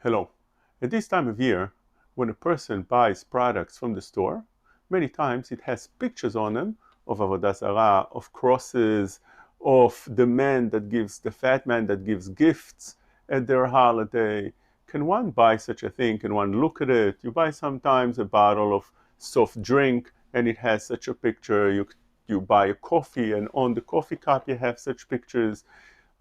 Hello. At this time of year, when a person buys products from the store, many times it has pictures on them of Avoda Zara, of crosses, of the fat man that gives gifts at their holiday. Can one buy such a thing? Can one look at it? You buy sometimes a bottle of soft drink and it has such a picture. You buy a coffee and on the coffee cup you have such pictures.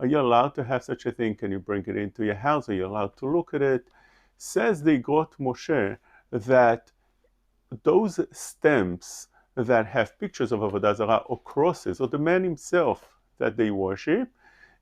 Are you allowed to have such a thing? Can you bring it into your house? Are you allowed to look at it? Says the Igrot Moshe that those stamps that have pictures of Avodah Zarah or crosses or the man himself that they worship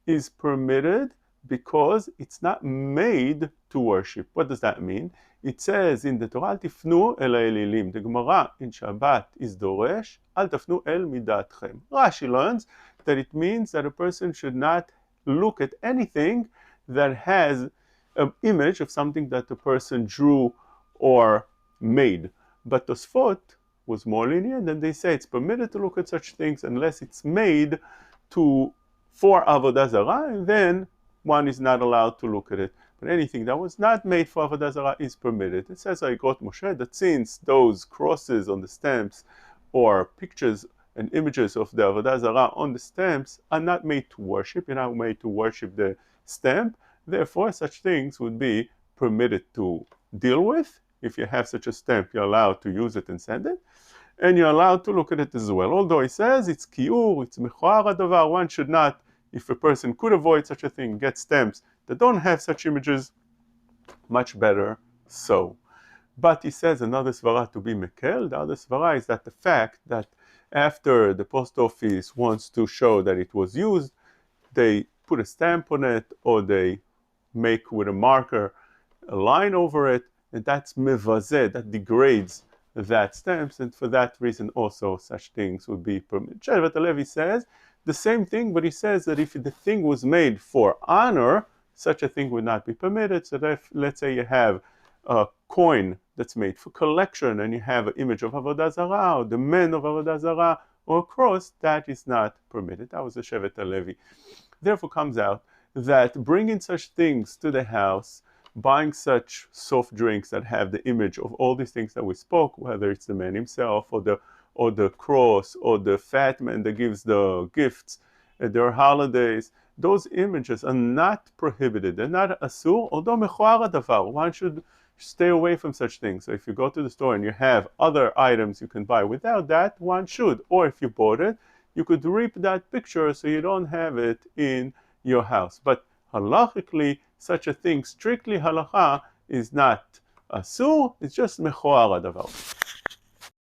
is permitted because it's not made to worship. What does that mean? It says in the Torah, Tifnu el ha'elilim. The Gemara in Shabbat is Doresh, Al tafnu el midatchem. Rashi learns that it means that a person should not look at anything that has an image of something that the person drew or made. But Tosfot was more lenient, and they say it's permitted to look at such things unless it's made for Avodah Zarah, and then one is not allowed to look at it. But anything that was not made for Avodah Zarah is permitted. It says Igrot Moshe that since those crosses on the stamps or pictures and images of the Avodah Zarah on the stamps are not made to worship, you're not made to worship the stamp, therefore such things would be permitted to deal with. If you have such a stamp, you're allowed to use it and send it, and you're allowed to look at it as well. Although he says it's kiur, it's mechoar hadavar, one should not, if a person could avoid such a thing, get stamps that don't have such images, much better so. But he says another svara to be mekel. The other svara is that the fact that after the post office wants to show that it was used, they put a stamp on it or they make with a marker a line over it, and that's mevazeh, that degrades that stamps, and for that reason also such things would be permitted. Shaf Veyativ says the same thing, but he says that if the thing was made for honor, such a thing would not be permitted. So that if, let's say you have a coin that's made for collection and you have an image of Avodah Zarah or the men of Avodah Zarah or a cross, that is not permitted. That was the Shaf Veyativ. Therefore comes out that bringing such things to the house, buying such soft drinks that have the image of all these things that we spoke, whether it's the man himself or the cross or the fat man that gives the gifts at their holidays, those images are not prohibited. They're not asur, although mechoar hadavar. One should stay away from such things. So if you go to the store and you have other items you can buy without that, one should. Or if you bought it, you could rip that picture so you don't have it in your house. But halachically, such a thing, strictly halacha, is not asur, it's just mechoar hadavar.